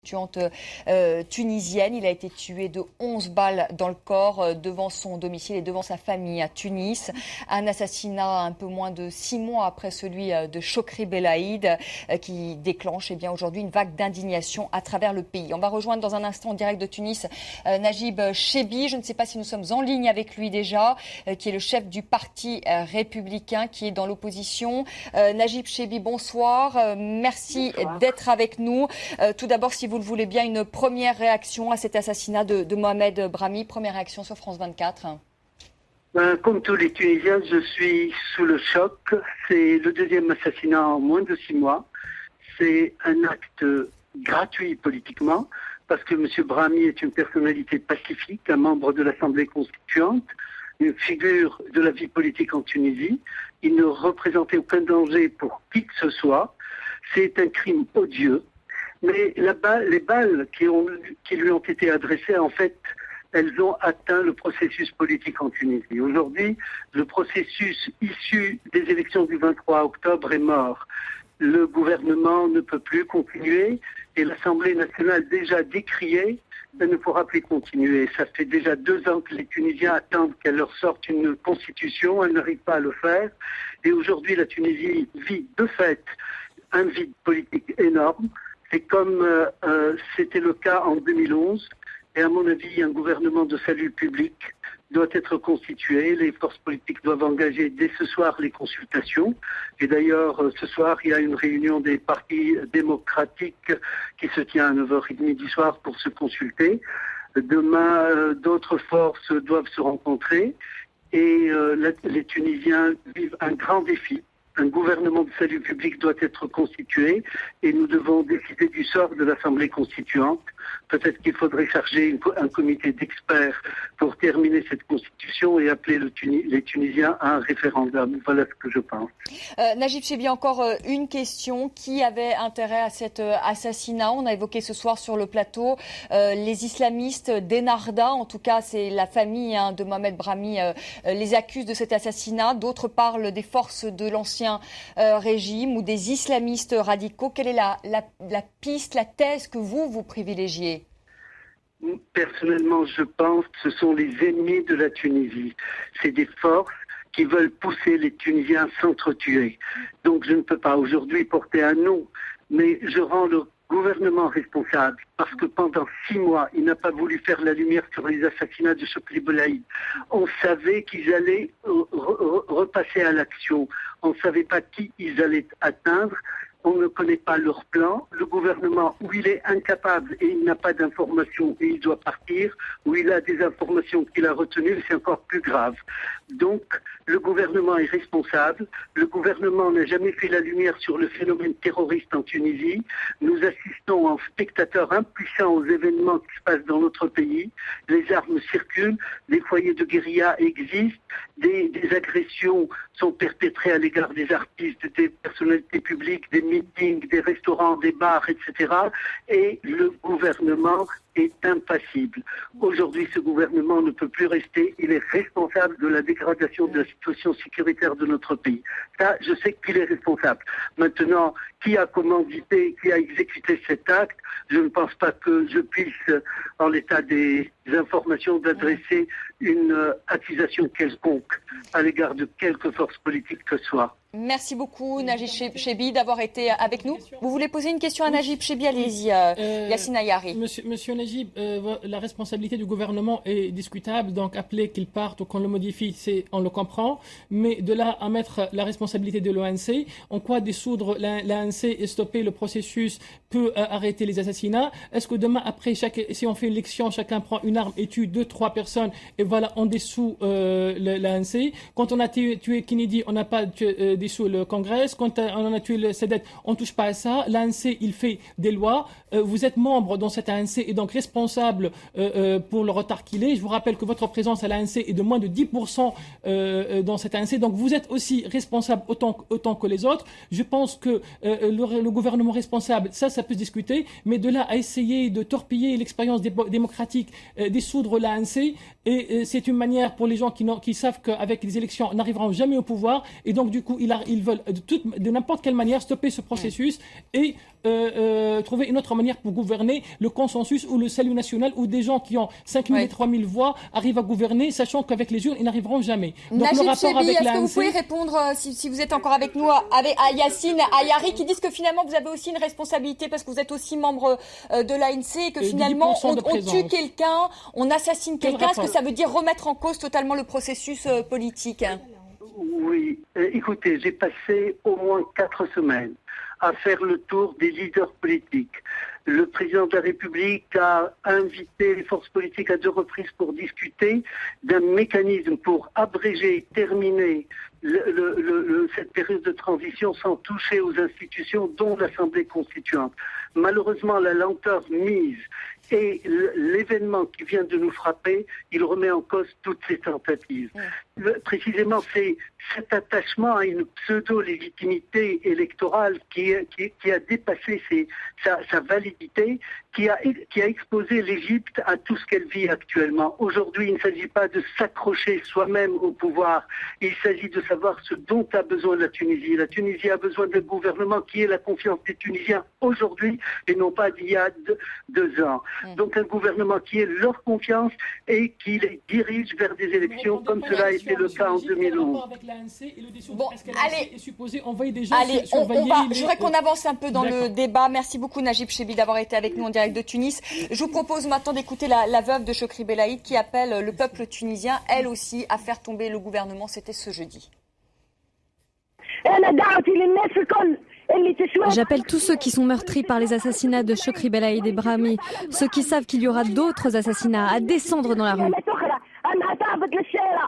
constituante tunisienne. Il a été tué de 11 balles dans le corps devant son domicile et devant sa famille à Tunis. Un assassinat un peu moins de 6 mois après celui de Chokri Belaïd qui déclenche aujourd'hui une vague d'indignation à travers le pays. On va rejoindre dans un instant en direct de Tunis Najib Chebi. Je ne sais pas si nous sommes en ligne avec lui déjà, qui est le chef du parti républicain, qui est dans l'opposition. Najib Chebi, bonsoir. Merci d'être avec nous. Tout d'abord, si vous le voulez bien, une première réaction à cet assassinat de Mohamed Brahmi. Première réaction sur France 24. Comme tous les Tunisiens, je suis sous le choc. C'est le deuxième assassinat en moins de 6 mois. C'est un acte gratuit politiquement, parce que M. Brahmi est une personnalité pacifique, un membre de l'Assemblée constituante, une figure de la vie politique en Tunisie. Il ne représentait aucun danger pour qui que ce soit. C'est un crime odieux. Mais les balles qui lui ont été adressées, en fait, elles ont atteint le processus politique en Tunisie. Aujourd'hui, le processus issu des élections du 23 octobre est mort. Le gouvernement ne peut plus continuer et l'Assemblée nationale déjà décriée ne pourra plus continuer. Ça fait déjà 2 ans que les Tunisiens attendent qu'elle leur sorte une constitution. Elle n'arrive pas à le faire. Et aujourd'hui, la Tunisie vit de fait un vide politique énorme. C'est comme c'était le cas en 2011. Et à mon avis, un gouvernement de salut public doit être constitué. Les forces politiques doivent engager dès ce soir les consultations. Et d'ailleurs, ce soir, il y a une réunion des partis démocratiques qui se tient à 9h30 du soir pour se consulter. Demain, d'autres forces doivent se rencontrer. Et les Tunisiens vivent un grand défi. Un gouvernement de salut public doit être constitué et nous devons décider du sort de l'Assemblée constituante. Peut-être qu'il faudrait charger un comité d'experts pour terminer cette constitution et appeler les Tunisiens à un référendum. Voilà ce que je pense. Najib Chebi, encore une question. Qui avait intérêt à cet assassinat? On a évoqué ce soir sur le plateau les islamistes d'Ennahda. En tout cas, c'est la famille de Mohamed Brahmi les accuse de cet assassinat. D'autres parlent des forces de l'ancien régime ou des islamistes radicaux. Quelle est la piste, la thèse que vous privilégiez? Personnellement, je pense que ce sont les ennemis de la Tunisie. C'est des forces qui veulent pousser les Tunisiens à s'entretuer. Donc je ne peux pas aujourd'hui porter un nom, mais je rends le gouvernement responsable parce que pendant 6 mois, il n'a pas voulu faire la lumière sur les assassinats de Chokri Belaïd. On savait qu'ils allaient repasser à l'action. On ne savait pas qui ils allaient atteindre. On ne connaît pas leur plan. Le gouvernement, où il est incapable et il n'a pas d'informations et il doit partir, où il a des informations qu'il a retenues, c'est encore plus grave. Donc, le gouvernement est responsable. Le gouvernement n'a jamais fait la lumière sur le phénomène terroriste en Tunisie. Nous assistons en spectateurs impuissants aux événements qui se passent dans notre pays. Les armes circulent, les foyers de guérilla existent, des agressions sont perpétrées à l'égard des artistes, des personnalités publiques, des meetings, des restaurants, des bars, etc. Et le gouvernement est impassible. Aujourd'hui, ce gouvernement ne peut plus rester. Il est responsable de la dégradation de la situation sécuritaire de notre pays. Ça, je sais qu'il est responsable. Maintenant, qui a commandité, qui a exécuté cet acte, je ne pense pas que je puisse, en l'état des informations, d'adresser une accusation quelconque à l'égard de quelque force politique que ce soit. Merci beaucoup, Najib Chebi, d'avoir été avec nous. Vous voulez poser une question à Najib Chebi? Allez-y, Yassine Ayari. Monsieur Najib, la responsabilité du gouvernement est discutable, donc appeler qu'il parte ou qu'on le modifie, on le comprend. Mais de là à mettre la responsabilité de l'ONC, en quoi dissoudre l'ANC et stopper le processus peut arrêter les assassinats? Est-ce que demain, après, si on fait une élection, chacun prend une arme et tue 2-3 personnes, et voilà, on dissout l'ANC? Quand on a tué Kennedy, on n'a pas dissous le Congrès. Quand on a tué le Sadat, on ne touche pas à ça. L'ANC, il fait des lois. Vous êtes membre dans cette ANC et donc responsable pour le retard qu'il est. Je vous rappelle que votre présence à l'ANC est de moins de 10% dans cette ANC. Donc vous êtes aussi responsable autant que les autres. Je pense que le gouvernement responsable, ça peut se discuter. Mais de là à essayer de torpiller l'expérience démocratique, dissoudre l'ANC, et c'est une manière pour les gens qui savent qu'avec les élections, n'arriveront jamais au pouvoir. Et donc du coup, ils veulent de n'importe quelle manière stopper ce processus et trouver une autre manière pour gouverner, le consensus ou le salut national, où des gens qui ont 5 000 et 3 000 voix arrivent à gouverner, sachant qu'avec les urnes, ils n'arriveront jamais. Donc, Najib le rapport Chebi, avec est-ce que vous pouvez répondre, si vous êtes encore avec nous, à Yacine Ayari, qui disent que finalement vous avez aussi une responsabilité parce que vous êtes aussi membre de l'ANC et que finalement on tue quelqu'un, on assassine quelqu'un. Est-ce que ça veut dire remettre en cause totalement le processus politique? Oui, écoutez, j'ai passé au moins 4 semaines à faire le tour des leaders politiques. Le président de la République a invité les forces politiques à 2 reprises pour discuter d'un mécanisme pour abréger et terminer cette période de transition sans toucher aux institutions, dont l'Assemblée constituante. Malheureusement, la lenteur mise et l'événement qui vient de nous frapper, il remet en cause toutes ces tentatives. Précisément, c'est cet attachement à une pseudo-légitimité électorale qui a dépassé sa validité, qui a exposé l'Égypte à tout ce qu'elle vit actuellement. Aujourd'hui, il ne s'agit pas de s'accrocher soi-même au pouvoir, il s'agit de savoir ce dont a besoin la Tunisie. La Tunisie a besoin d'un gouvernement qui ait la confiance des Tunisiens aujourd'hui et non pas d'il y a 2 ans. Donc un gouvernement qui ait leur confiance et qui les dirige vers des élections comme cela a été le cas en 2011. Bon, allez, je voudrais qu'on avance un peu dans le débat. Merci beaucoup Najib Chebi d'avoir été avec nous en direct de Tunis. Je vous propose maintenant d'écouter la veuve de Chokri Belaïd qui appelle le peuple tunisien, elle aussi, à faire tomber le gouvernement. C'était ce jeudi. J'appelle tous ceux qui sont meurtris par les assassinats de Chokri Belaïd et Brahmi, ceux qui savent qu'il y aura d'autres assassinats, à descendre dans la rue.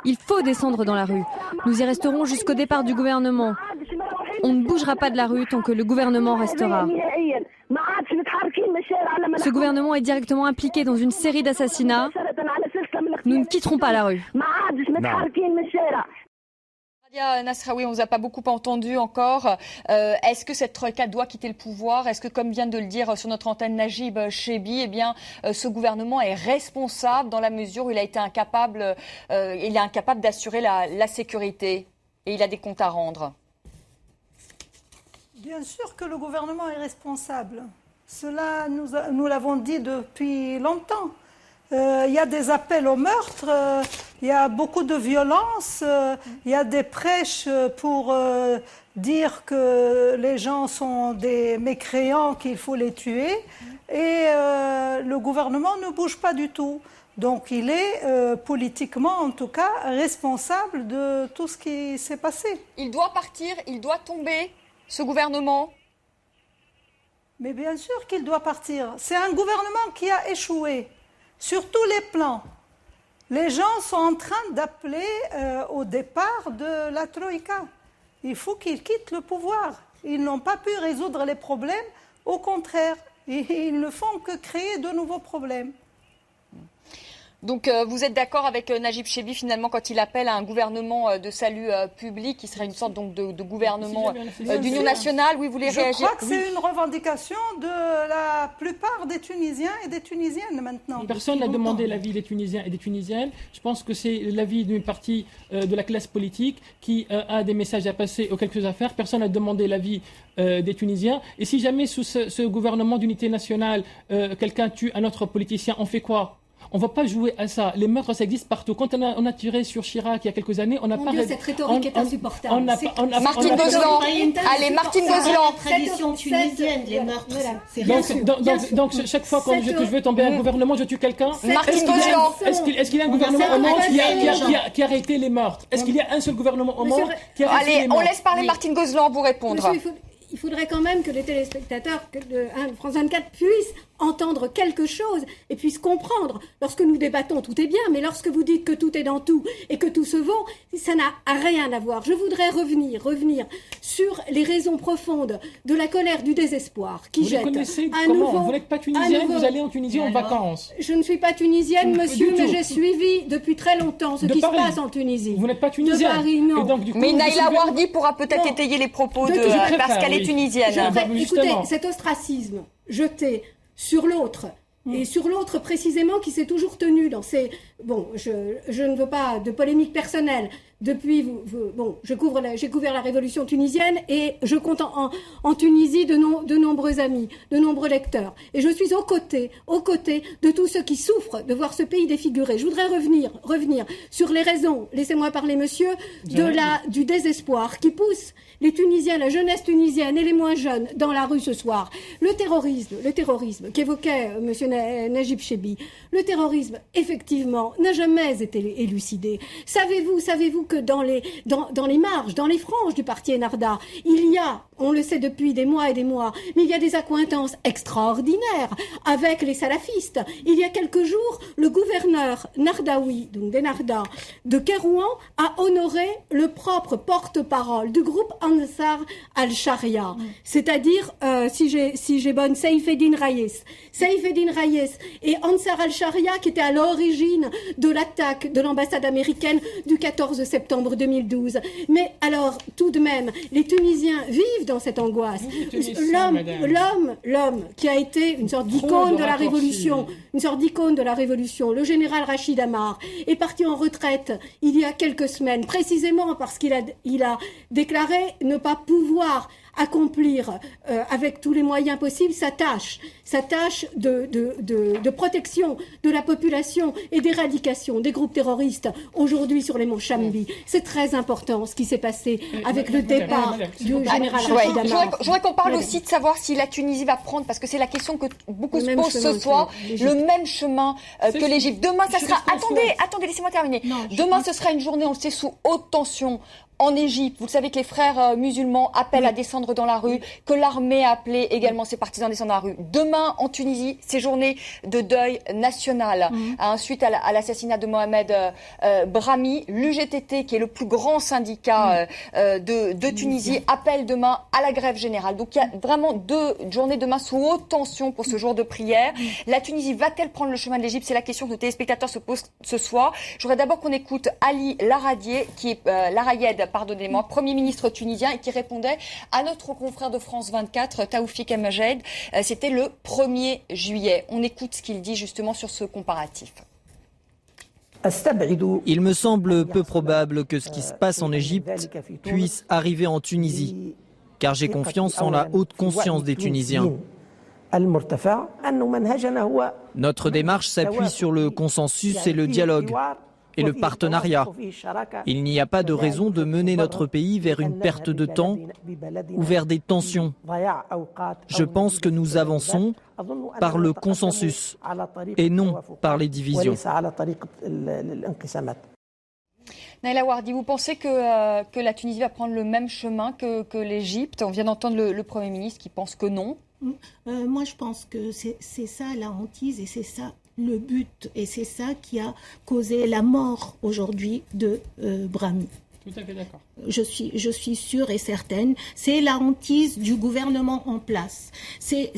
Il faut descendre dans la rue. Nous y resterons jusqu'au départ du gouvernement. On ne bougera pas de la rue tant que le gouvernement restera. Ce gouvernement est directement impliqué dans une série d'assassinats. Nous ne quitterons pas la rue. Nadia Nasraoui, on ne vous a pas beaucoup entendu encore. Est-ce que cette troïka doit quitter le pouvoir? Est-ce que, comme vient de le dire sur notre antenne Najib Chebi, ce gouvernement est responsable dans la mesure où il est incapable d'assurer la sécurité et il a des comptes à rendre? Bien sûr que le gouvernement est responsable. Cela, nous l'avons dit depuis longtemps. Il y a des appels au meurtre, il y a beaucoup de violence, il y a des prêches pour dire que les gens sont des mécréants, qu'il faut les tuer. Et le gouvernement ne bouge pas du tout. Donc il est politiquement, en tout cas, responsable de tout ce qui s'est passé. Il doit partir, il doit tomber, ce gouvernement? Mais bien sûr qu'il doit partir. C'est un gouvernement qui a échoué. Sur tous les plans, les gens sont en train d'appeler au départ de la Troïka. Il faut qu'ils quittent le pouvoir. Ils n'ont pas pu résoudre les problèmes. Au contraire, ils ne font que créer de nouveaux problèmes. Donc vous êtes d'accord avec Najib Chebi finalement quand il appelle à un gouvernement de salut public qui serait une sorte donc de gouvernement d'union nationale? Oui, vous voulez réagir? Je crois que c'est une revendication de la plupart des Tunisiens et des Tunisiennes maintenant. Personne n'a demandé l'avis des Tunisiens et des Tunisiennes. Je pense que c'est l'avis d'une partie de la classe politique qui a des messages à passer aux quelques affaires. Personne n'a demandé l'avis des Tunisiens. Et si jamais sous ce gouvernement d'unité nationale, quelqu'un tue un autre politicien, on fait quoi? On ne va pas jouer à ça. Les meurtres, ça existe partout. Quand on a tiré sur Chirac il y a quelques années, on n'a pas... Cette rhétorique est insupportable. Martine Gozlan. Allez, Martine Gozlan. Tradition tunisienne, les meurtres. Donc, chaque fois que je veux tomber un gouvernement, je tue quelqu'un. Martine Gozlan. Est-ce qu'il y a un gouvernement au monde qui a arrêté les meurtres? Est-ce qu'il y a un seul gouvernement au monde qui a arrêté les meurtres? Allez, on laisse parler Martine Gozlan vous répondre. Il faudrait quand même que les téléspectateurs de France 24 puissent entendre quelque chose et puissent comprendre. Lorsque nous débattons, tout est bien, mais lorsque vous dites que tout est dans tout et que tout se vaut, ça n'a rien à voir. Je voudrais revenir sur les raisons profondes de la colère, du désespoir qui jette à nouveau... Vous n'êtes pas tunisienne, vous allez en Tunisie en vacances. Je ne suis pas tunisienne, monsieur, mais j'ai suivi depuis très longtemps ce qui se passe en Tunisie. Vous n'êtes pas tunisienne. De Paris, non. Donc, du coup, mais Naïla Wardi pourra peut-être étayer les propos parce qu'elle est tunisienne. Écoutez, cet ostracisme jeté sur l'autre, et sur l'autre précisément qui s'est toujours tenu dans ces... Bon, je ne veux pas de polémique personnelle, depuis, j'ai couvert la révolution tunisienne et je compte en Tunisie de nombreux amis, de nombreux lecteurs. Et je suis aux côtés de tous ceux qui souffrent de voir ce pays défiguré. Je voudrais revenir sur les raisons, laissez-moi parler monsieur, du désespoir qui pousse les Tunisiens, la jeunesse tunisienne et les moins jeunes dans la rue ce soir. Le terrorisme qu'évoquait monsieur Najib Chebi, le terrorisme, effectivement, n'a jamais été élucidé. Savez-vous que dans les marges, dans les franges du parti Ennahda, il y a, on le sait depuis des mois et des mois, mais il y a des accointances extraordinaires avec les salafistes. Il y a quelques jours, le gouverneur Nardaoui, donc d'Ennahda, de Kérouan, a honoré le propre porte-parole du groupe Ansar al-Sharia, c'est-à-dire, si j'ai bonne, Saïfeddin Rayes. Saïfeddin Rayes et Ansar al-Sharia qui étaient à l'origine de l'attaque de l'ambassade américaine du 14 septembre 2012. Mais alors, tout de même, les Tunisiens vivent dans cette angoisse. L'homme qui a été une sorte d'icône de la révolution, le général Rachid Amar, est parti en retraite il y a quelques semaines, précisément parce qu'il a déclaré ne pas pouvoir accomplir avec tous les moyens possibles sa tâche de protection de la population et d'éradication des groupes terroristes aujourd'hui sur les monts Chambi. C'est très important ce qui s'est passé avec le départ du général Rachid Amar. Je voudrais qu'on parle aussi de savoir si la Tunisie va prendre, parce que c'est la question que beaucoup se posent ce soir, le même chemin que l'Égypte. Demain, ça sera... Attendez, laissez-moi terminer. Demain, ce sera une journée, on le sait, sous haute tension. En Égypte, vous savez que les frères musulmans appellent à descendre dans la rue, que l'armée a appelé également ses partisans à descendre dans la rue. Demain, en Tunisie, c'est journée de deuil national. Suite à l'assassinat de Mohamed Brahmi, l'UGTT, qui est le plus grand syndicat de Tunisie, appelle demain à la grève générale. Donc il y a vraiment 2 journées demain sous haute tension pour ce jour de prière. La Tunisie va-t-elle prendre le chemin de l'Égypte? C'est la question que nos téléspectateurs se posent ce soir. Je voudrais d'abord qu'on écoute Ali Larayed, qui est Premier ministre tunisien, et qui répondait à notre confrère de France 24, Taoufik Amjad. C'était le 1er juillet. On écoute ce qu'il dit justement sur ce comparatif. Il me semble peu probable que ce qui se passe en Égypte puisse arriver en Tunisie, car j'ai confiance en la haute conscience des Tunisiens. Notre démarche s'appuie sur le consensus et le dialogue et le partenariat. Il n'y a pas de raison de mener notre pays vers une perte de temps ou vers des tensions. Je pense que nous avançons par le consensus et non par les divisions. Naila Wardi, vous pensez que la Tunisie va prendre le même chemin que l'Égypte? On vient d'entendre le Premier ministre qui pense que non. Moi, je pense que c'est ça la hantise et c'est ça le but. Et c'est ça qui a causé la mort aujourd'hui de Brahmi. Tout à fait d'accord. Je suis sûre et certaine. C'est la hantise du gouvernement en place. C'est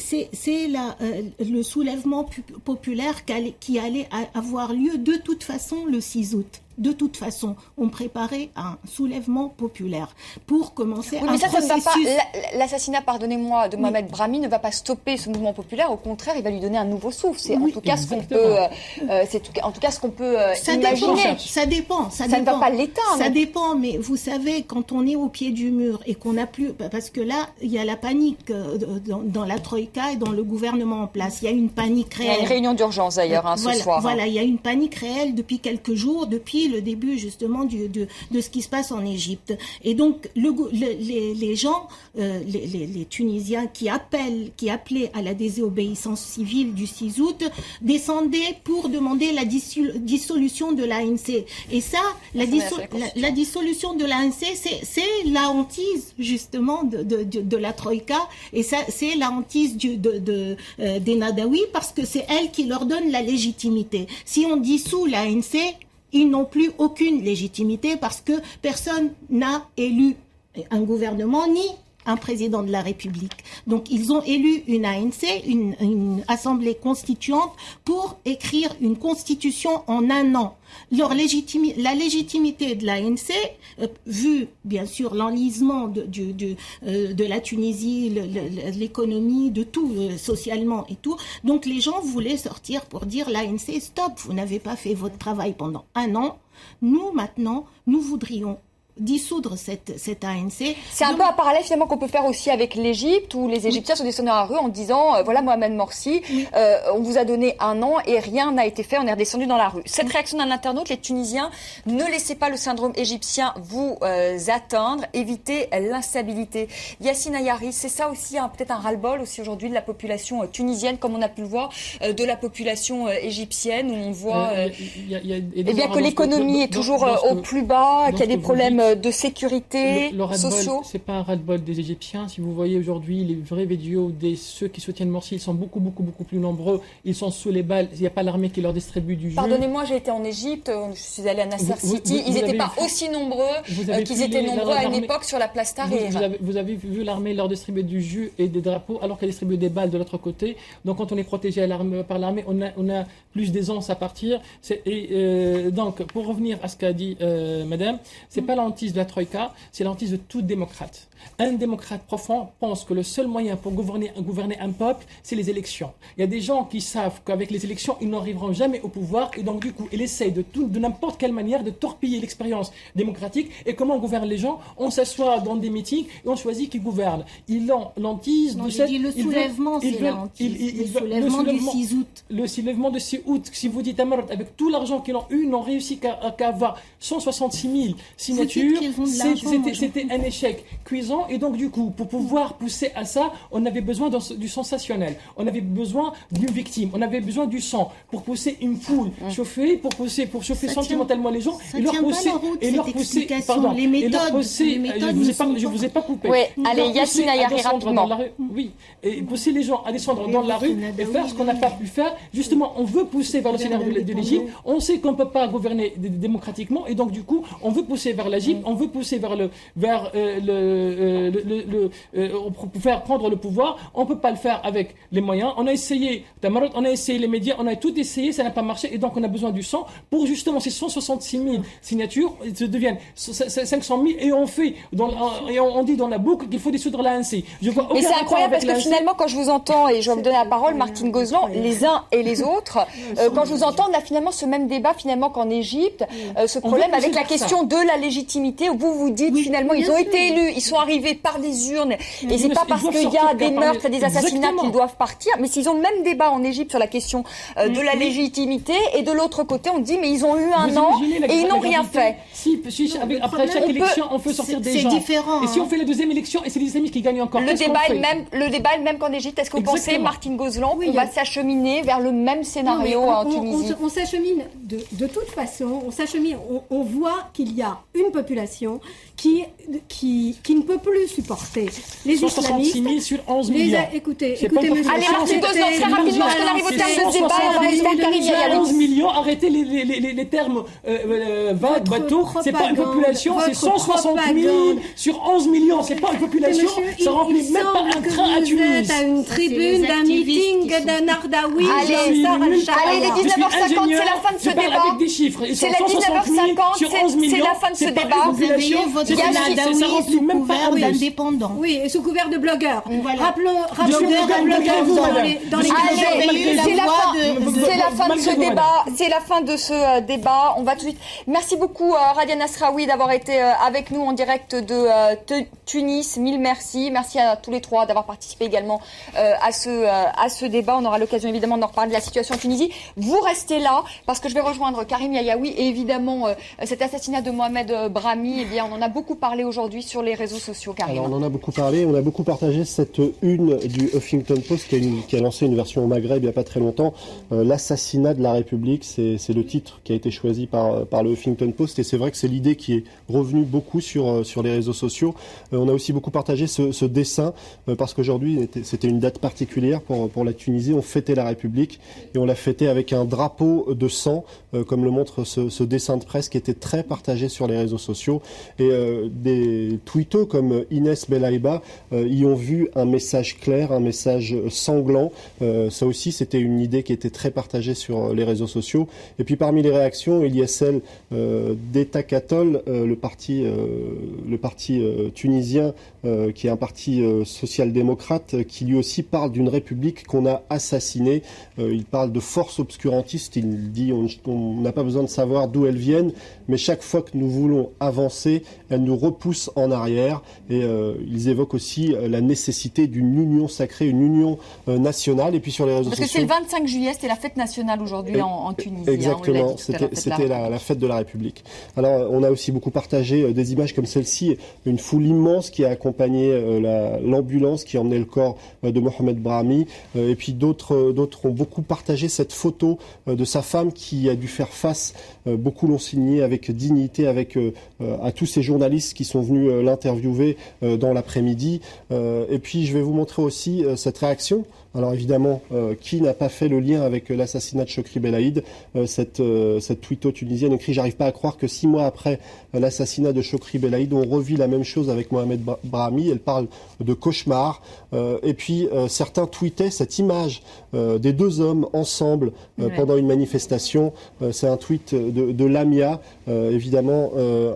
le soulèvement populaire qui allait avoir lieu de toute façon le 6 août. De toute façon, on préparait un soulèvement populaire pour commencer un processus. L'assassinat, pardonnez-moi, de Mohamed Brahmi ne va pas stopper ce mouvement populaire. Au contraire, il va lui donner un nouveau souffle. C'est en tout cas ce qu'on peut, imaginer. Ça dépend. Ça ne va pas l'éteindre. Ça dépend, mais vous savez, quand on est au pied du mur et qu'on n'a plus, parce que là, il y a la panique dans la Troïka et dans le gouvernement en place. Il y a une panique réelle. Il y a une réunion d'urgence d'ailleurs ce soir. Voilà, il y a une panique réelle depuis quelques jours, depuis le début justement de ce qui se passe en Égypte. Et donc les gens, les Tunisiens qui appelaient à la désobéissance civile du 6 août, descendaient pour demander la dissolution de l'ANC. Et ça, la dissolution de l'ANC, c'est la hantise justement de la Troïka, et ça, c'est la hantise des Nadawi, parce que c'est elle qui leur donne la légitimité. Si on dissout l'ANC, ils n'ont plus aucune légitimité parce que personne n'a élu un gouvernement ni un président de la République. Donc ils ont élu une ANC, une assemblée constituante, pour écrire une constitution en un an. La légitimité de l'ANC, vu bien sûr l'enlisement de la Tunisie, l'économie, de tout, socialement et tout, donc les gens voulaient sortir pour dire l'ANC, stop, vous n'avez pas fait votre travail pendant un an, nous maintenant, nous voudrions dissoudre cette ANC. C'est un peu un parallèle finalement qu'on peut faire aussi avec l'Égypte, où les Égyptiens se descendaient dans la rue en disant voilà Mohamed Morsi, on vous a donné un an et rien n'a été fait, on est redescendu dans la rue. Cette réaction d'un internaute, les Tunisiens, ne laissez pas le syndrome égyptien vous atteindre, évitez l'instabilité. Yacine Ayari, c'est ça aussi peut-être un ras-le-bol aussi aujourd'hui de la population tunisienne, comme on a pu le voir, de la population égyptienne, où on voit bien que l'économie est toujours au plus bas, qu'il y a des problèmes de sécurité, le sociaux. C'est pas un ras-le-bol des Égyptiens. Si vous voyez aujourd'hui les vrais vidéos de ceux qui soutiennent Morsi, ils sont beaucoup plus nombreux. Ils sont sous les balles. Il n'y a pas l'armée qui leur distribue du jus. Pardonnez-moi, j'ai été en Égypte. Je suis allée à Nasser City. Ils n'étaient pas aussi nombreux qu'ils étaient nombreux à une époque sur la place Tahrir. Vous avez vu l'armée leur distribuer du jus et des drapeaux alors qu'elle distribue des balles de l'autre côté. Donc quand on est protégé par l'armée, on a plus d'aisance à partir. Donc pour revenir à ce qu'a dit Madame, c'est pas l'hantise de la Troïka, c'est l'hantise de tout démocrate. Un démocrate profond pense que le seul moyen pour gouverner un peuple, c'est les élections. Il y a des gens qui savent qu'avec les élections, ils n'arriveront jamais au pouvoir et donc du coup, ils essayent de n'importe quelle manière de torpiller l'expérience démocratique. Et comment on gouverne les gens? On s'assoit dans des meetings et on choisit qui gouverne. Ils ont l'hantise de cette... Le soulèvement, c'est la hantise. Le soulèvement du 6 août. Le soulèvement de 6 août. Si vous dites à Maroc, avec tout l'argent qu'ils ont eu, ils n'ont réussi qu'à avoir 166 000 signatures. C'était un échec cuisant. Et donc, du coup, pour pouvoir pousser à ça, on avait besoin du sensationnel. On avait besoin d'une victime. On avait besoin du sang pour pousser une foule chauffée, pour chauffer sentimentalement les gens et leur pousser. Pardon. Les méthodes. Je vous ai pas coupé. Oui, allez, Yacine Ayari, rapidement. Oui, et pousser les gens à descendre dans la rue et faire ce qu'on n'a pas pu faire. Justement, on veut pousser vers le scénario de l'Égypte. On sait qu'on ne peut pas gouverner démocratiquement et donc, du coup, on veut pousser vers l'Égypte, on veut pousser pour faire prendre le pouvoir. On ne peut pas le faire avec les moyens. On a essayé Tamarot, on a essayé les médias, on a tout essayé, ça n'a pas marché et donc on a besoin du sang pour justement ces 166 000 signatures se deviennent 500 000 et on dit dans la boucle qu'il faut dissoudre l'ANC. Mais c'est incroyable parce que finalement quand je vous entends, et je vais vous donner la parole, Martine Gozlan, les uns et les autres, quand je vous entends, on a finalement ce même débat qu'en Égypte, ce problème avec la question de la légitimité où vous dites finalement ils ont été élus, ils sont arrivés par des urnes et c'est pas parce qu'il y a des meurtres et des assassinats qu'ils doivent partir, mais s'ils ont le même débat en Égypte sur la question de la légitimité et de l'autre côté on dit mais ils ont eu un an et ils n'ont rien fait. Après chaque élection on peut sortir des gens. C'est différent. Et si on fait la deuxième élection et c'est les islamistes qui gagnent encore. Le débat est le même qu'en Égypte. Est-ce que vous pensez, Martine Gozlan, qu'on va s'acheminer vers le même scénario en Tunisie? On s'achemine de toute façon, on voit qu'il y a une population qui ne peut plus supporter les islamistes. 166 000 sur 11 millions. Écoutez, monsieur. Allez, Martine Gozlan, très rapidement, parce qu'on arrive au terme de ce débat et on va rester Karim Yayari. 11 millions, arrêtez les termes vagues, bateaux. C'est pas une population, c'est 160 000 sur 11 millions. C'est pas une population, ça remplit même pas un train à Tunis. Vous êtes à une tribune d'un meeting d'un Ardaoui. Allez, les 19h50, c'est la fin de ce débat. Avec des chiffres. C'est les 19h50, c'est la fin de ce débat. Vous avez votre Ardaoui sous couvert d'indépendants. Oui, et sous couvert de blogueurs. Rappelons dans les c'est la fin de ce débat. C'est la fin de ce débat. On va tout de suite. Merci beaucoup Radia Nasraoui d'avoir été avec nous en direct de Tunis. Mille merci. Merci à tous les trois d'avoir participé également à ce débat. On aura l'occasion évidemment d'en reparler de la situation en Tunisie. Vous restez là parce que je vais rejoindre Karim Yayaoui et évidemment cet assassinat de Mohamed Brahmi. Eh bien, on en a beaucoup parlé aujourd'hui sur les réseaux sociaux. Karim. Alors, on en a beaucoup parlé. On a beaucoup partagé cette une du Huffington Post qui a lancé une version au Maghreb il n'y a pas très longtemps. L'assassinat de la République, c'est le titre qui a été choisi par le Huffington Post et c'est vrai que c'est l'idée qui est revenue beaucoup sur les réseaux sociaux. On a aussi beaucoup partagé ce dessin parce qu'aujourd'hui c'était une date particulière pour la Tunisie. On fêtait la République et on l'a fêté avec un drapeau de sang comme le montre ce dessin de presse qui était très partagé sur les réseaux sociaux. sociaux. Et des tweetos comme Inès Belaïba y ont vu un message clair, un message sanglant. Ça aussi, c'était une idée qui était très partagée sur les réseaux sociaux. Et puis parmi les réactions, il y a celle d'État Katol, le parti tunisien, qui est un parti social-démocrate, qui lui aussi parle d'une république qu'on a assassinée. Il parle de forces obscurantistes. Il dit on n'a pas besoin de savoir d'où elles viennent, mais chaque fois que nous voulons avancer, elles nous repoussent en arrière. Et ils évoquent aussi la nécessité d'une union sacrée, une union nationale. Et puis sur les réseaux sociaux... Parce que c'est le 25 juillet, c'était la fête nationale aujourd'hui en Tunisie. Exactement, c'était la fête de la République. Alors on a aussi beaucoup partagé des images comme celle-ci, une foule immense qui a accompagné l'ambulance qui emmenait le corps de Mohamed Brahmi. Et puis d'autres ont beaucoup partagé cette photo de sa femme qui a dû faire face, beaucoup l'ont signé avec dignité, à tous ces journalistes qui sont venus l'interviewer dans l'après-midi. Et puis je vais vous montrer aussi cette réaction. Alors évidemment, qui n'a pas fait le lien avec l'assassinat de Chokri Belaïd? Cette tweeto tunisienne écrit « J'arrive pas à croire que 6 mois après l'assassinat de Chokri Belaïd, on revit la même chose avec Mohamed Brahmi ». Elle parle de cauchemar. Et puis certains tweetaient cette image des deux hommes ensemble pendant une manifestation. C'est un tweet de Lamia. Évidemment,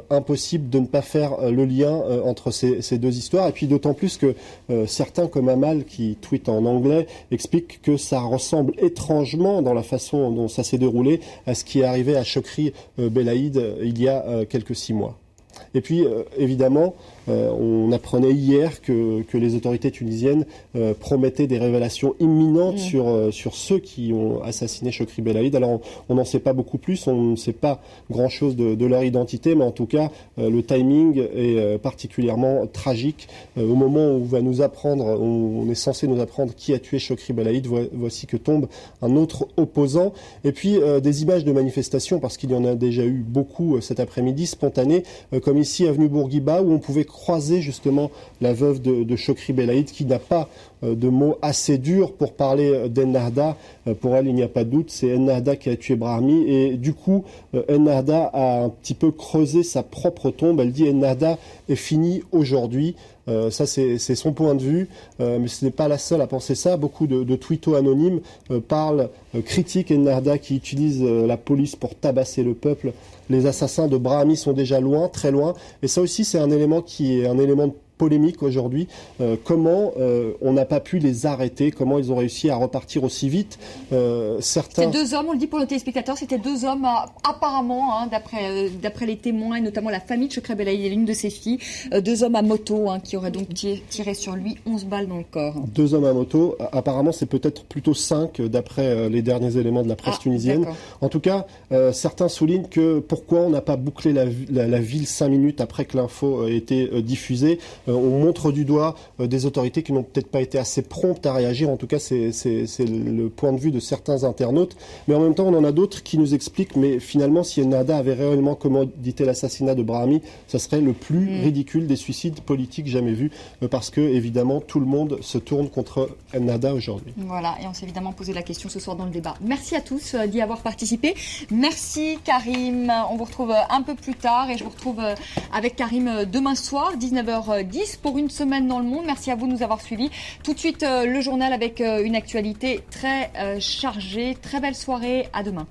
impossible de ne pas faire le lien entre ces deux histoires. Et puis d'autant plus que certains, comme Amal, qui tweet en anglais, explique que ça ressemble étrangement dans la façon dont ça s'est déroulé à ce qui est arrivé à Chokri Belaïd il y a quelques 6 mois. Et puis, évidemment, on apprenait hier que les autorités tunisiennes promettaient des révélations imminentes sur ceux qui ont assassiné Chokri Belaïd. Alors, on n'en sait pas beaucoup plus, on ne sait pas grand-chose de leur identité, mais en tout cas, le timing est particulièrement tragique. Au moment où on est censé nous apprendre qui a tué Chokri Belaïd, voici que tombe un autre opposant. Et puis, des images de manifestations, parce qu'il y en a déjà eu beaucoup cet après-midi, spontanées, comme ici, avenue Bourguiba, où on pouvait croiser justement la veuve de Chokri Belaïd, qui n'a pas de mots assez durs pour parler d'Ennahda. Pour elle, il n'y a pas de doute, c'est Ennahda qui a tué Brahmi. Et du coup, Ennahda a un petit peu creusé sa propre tombe. Elle dit Ennahda est fini aujourd'hui. Ça, c'est son point de vue, mais ce n'est pas la seule à penser ça. Beaucoup de tweetos anonymes critiquent Ennahda qui utilise la police pour tabasser le peuple. Les assassins de Brahmi sont déjà loin, très loin. Et ça aussi, c'est un élément qui est un élément de polémique aujourd'hui. Comment on n'a pas pu les arrêter? Comment ils ont réussi à repartir aussi vite? C'était 2 hommes, on le dit pour nos téléspectateurs, c'était 2 hommes apparemment, d'après les témoins, et notamment la famille de Chokri Belaïd et l'une de ses filles, 2 hommes à moto qui auraient donc tiré sur lui 11 balles dans le corps. 2 hommes à moto, apparemment c'est peut-être plutôt 5 d'après les derniers éléments de la presse tunisienne. D'accord. En tout cas, certains soulignent que pourquoi on n'a pas bouclé la ville 5 minutes après que l'info ait été diffusée. On montre du doigt des autorités qui n'ont peut-être pas été assez promptes à réagir. En tout cas, c'est le point de vue de certains internautes. Mais en même temps, on en a d'autres qui nous expliquent, mais finalement, si Ennahda avait réellement commandité l'assassinat de Brahmi, ça serait le plus ridicule des suicides politiques jamais vus, parce que, évidemment, tout le monde se tourne contre Ennahda aujourd'hui. Voilà, et on s'est évidemment posé la question ce soir dans le débat. Merci à tous d'y avoir participé. Merci Karim. On vous retrouve un peu plus tard, et je vous retrouve avec Karim demain soir, 19h10. Pour une semaine dans le monde. Merci à vous de nous avoir suivis. Tout de suite, le journal avec une actualité très chargée. Très belle soirée. À demain.